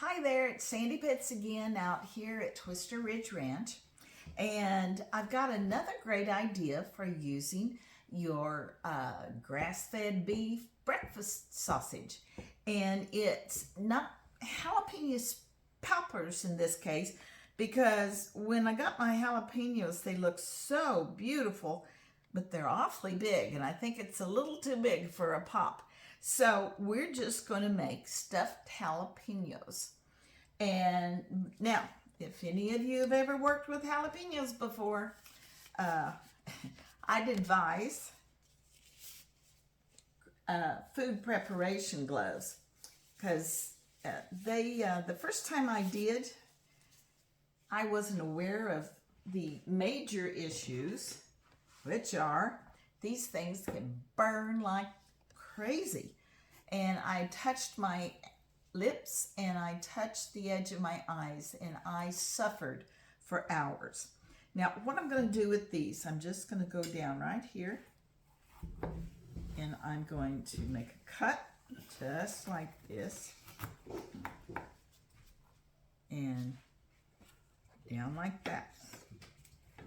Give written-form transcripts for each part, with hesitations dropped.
Hi there, it's Sandy Pitts again out here at Twister Ridge Ranch. And I've got another great idea for using your grass-fed beef breakfast sausage. And it's not jalapeno poppers in this case, because when I got my jalapenos, they look so beautiful, but they're awfully big, and I think it's a little too big for a pop. So we're just going to make stuffed jalapenos. And now, if any of you have ever worked with jalapenos before, I'd advise food preparation gloves, because the first time I did, I wasn't aware of the major issues, which are these things can burn like crazy. And I touched my lips and I touched the edge of my eyes and I suffered for hours. Now, what I'm going to do with these, I'm just going to go down right here and I'm going to make a cut just like this and down like that.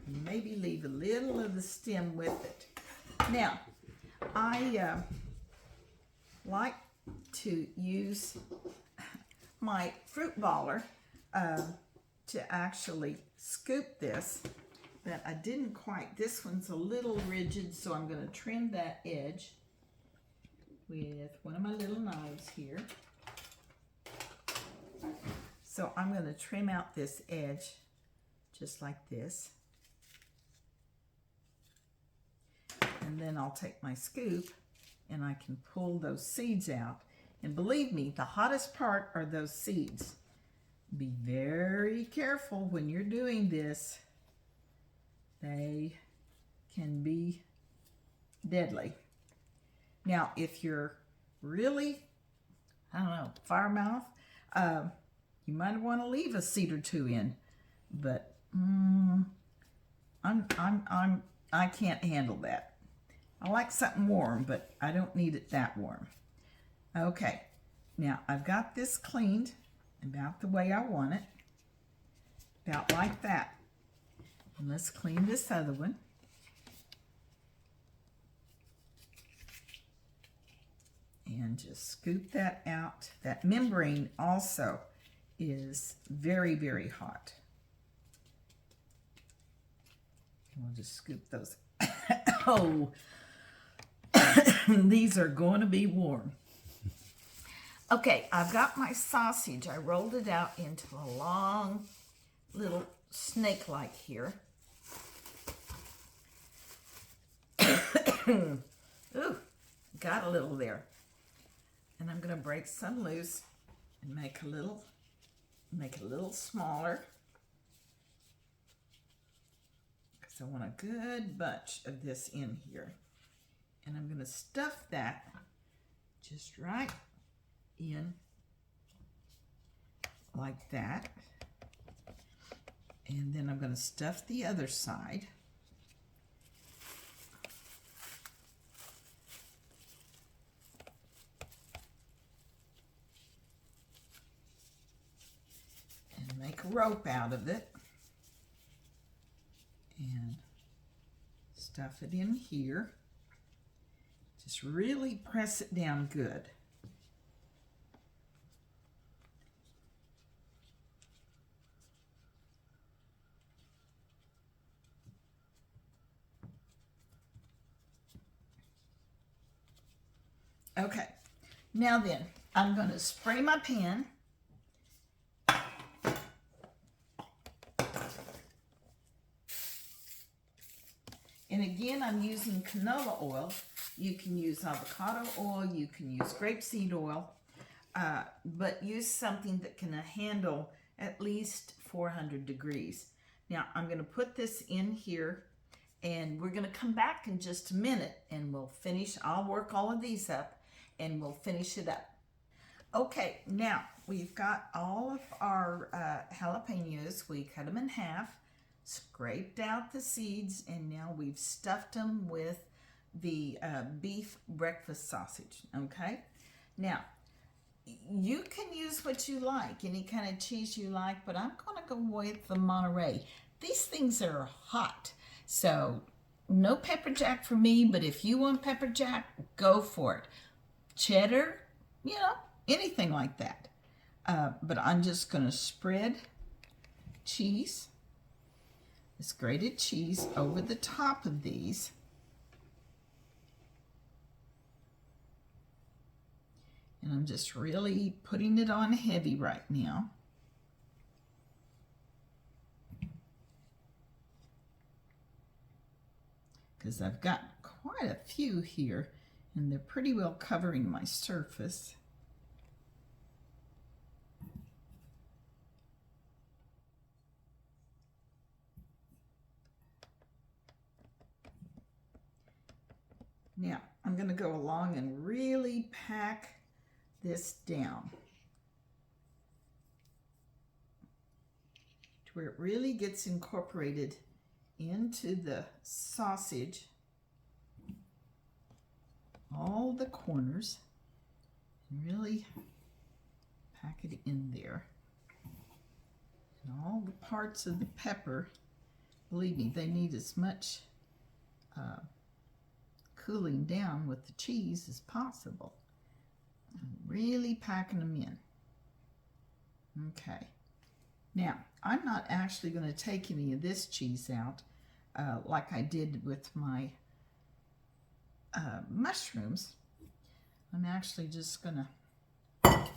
Maybe leave a little of the stem with it. Now, I like to use my fruit baller to actually scoop this, but I didn't quite. This one's a little rigid, so I'm going to trim that edge with one of my little knives here. So I'm going to trim out this edge just like this. And then I'll take my scoop and I can pull those seeds out. And believe me, the hottest part are those seeds. Be very careful when you're doing this. They can be deadly. Now, if you're really, I don't know, fire mouth, you might want to leave a seed or two in. But I can't handle that. I like something warm, but I don't need it that warm. Okay, now I've got this cleaned about the way I want it, about like that. And let's clean this other one. And just scoop that out. That membrane also is very, very hot. And we'll just scoop those. Oh, these are going to be warm. Okay, I've got my sausage. I rolled it out into a long little snake-like here. Ooh, got a little there. And I'm going to break some loose and make it a little smaller. Because I want a good bunch of this in here. And I'm going to stuff that just right in like that. And then I'm going to stuff the other side. And make a rope out of it. And stuff it in here. Just really press it down good. Okay, now then, I'm going to spray my pan. And again, I'm using canola oil. You can use avocado oil, you can use grapeseed oil, but use something that can handle at least 400 degrees. Now, I'm going to put this in here, and we're going to come back in just a minute, and we'll finish. I'll work all of these up, and we'll finish it up. Okay, now we've got all of our jalapenos. We cut them in half, scraped out the seeds, and now we've stuffed them with the beef breakfast sausage. Okay, now you can use what you like, any kind of cheese you like, but I'm going to go with the Monterey. These things are hot, so no pepper jack for me, but if you want pepper jack, go for it. Cheddar, you know, anything like that. But I'm just going to spread cheese, this grated cheese, over the top of these. And I'm just really putting it on heavy right now. Because I've got quite a few here, and they're pretty well covering my surface. Now, I'm going to go along and really pack this down to where it really gets incorporated into the sausage, all the corners, and really pack it in there. And all the parts of the pepper, believe me, they need as much cooling down with the cheese as possible. I'm really packing them in. Okay. Now, I'm not actually going to take any of this cheese out like I did with my mushrooms. I'm actually just going to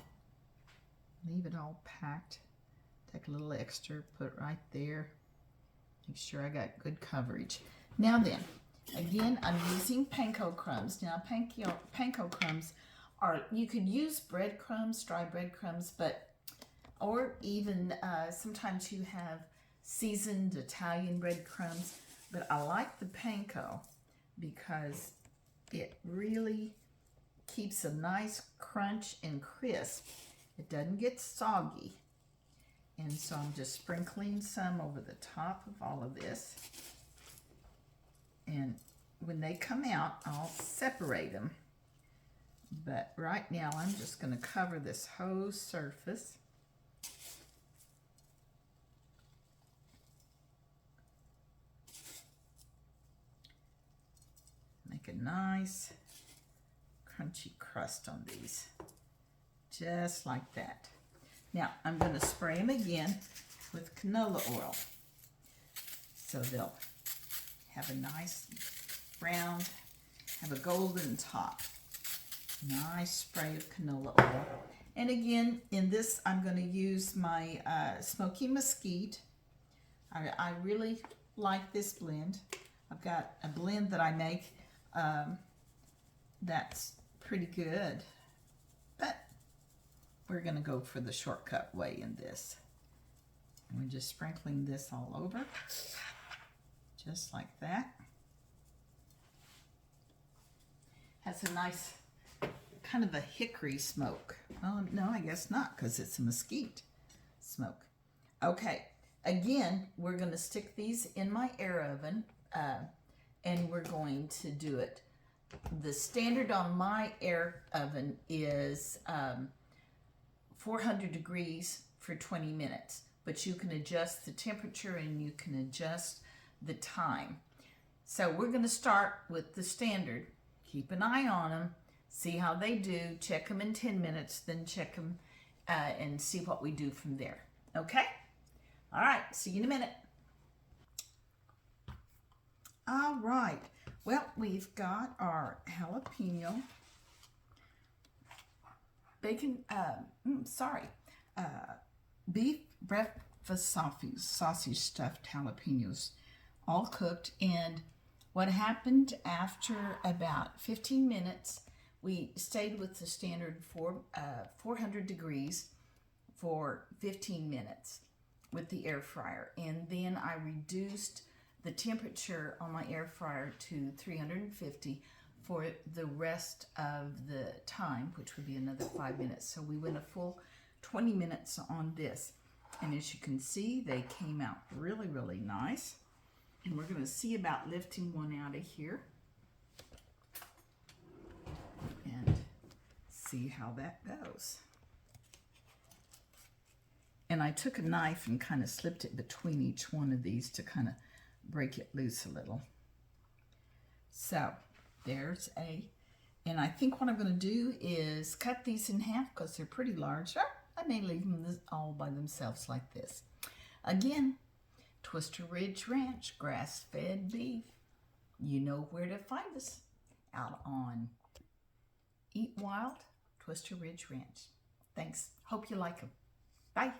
leave it all packed. Take a little extra, put it right there. Make sure I got good coverage. Now then, again, I'm using panko crumbs. Now, panko crumbs are, you could use breadcrumbs, dry breadcrumbs, but, or even sometimes you have seasoned Italian breadcrumbs, but I like the panko because it really keeps a nice crunch and crisp. It doesn't get soggy. And so I'm just sprinkling some over the top of all of this. And when they come out, I'll separate them. But right now, I'm just going to cover this whole surface. Make a nice crunchy crust on these. Just like that. Now, I'm going to spray them again with canola oil. So they'll have a nice brown, have a golden top. Nice spray of canola oil. And again, in this, I'm going to use my smoky mesquite. I really like this blend. I've got a blend that I make that's pretty good. But we're going to go for the shortcut way in this. And we're just sprinkling this all over. Just like that. Has a nice kind of a hickory smoke. Well, no, I guess not, because it's a mesquite smoke. Okay, again, we're going to stick these in my air oven, and we're going to do it. The standard on my air oven is 400 degrees for 20 minutes, but you can adjust the temperature and you can adjust the time. So we're going to start with the standard. Keep an eye on them. See how they do. Check them in 10 minutes, then check them and see what we do from there. Okay? All right. See you in a minute. All right. Well, we've got our jalapeno bacon, beef breakfast sausage stuffed jalapenos, all cooked. And what happened after about 15 minutes, we stayed with the standard 400 degrees for 15 minutes with the air fryer. And then I reduced the temperature on my air fryer to 350 for the rest of the time, which would be another 5 minutes. So we went a full 20 minutes on this. And as you can see, they came out really, really nice. And we're going to see about lifting one out of here and see how that goes. And I took a knife and kind of slipped it between each one of these to kind of break it loose a little. So there's and I think what I'm going to do is cut these in half because they're pretty large. I may leave them all by themselves like this. Again, Twister Ridge Ranch, grass-fed beef. You know where to find us, out on Eat Wild, Twister Ridge Ranch. Thanks. Hope you like them. Bye.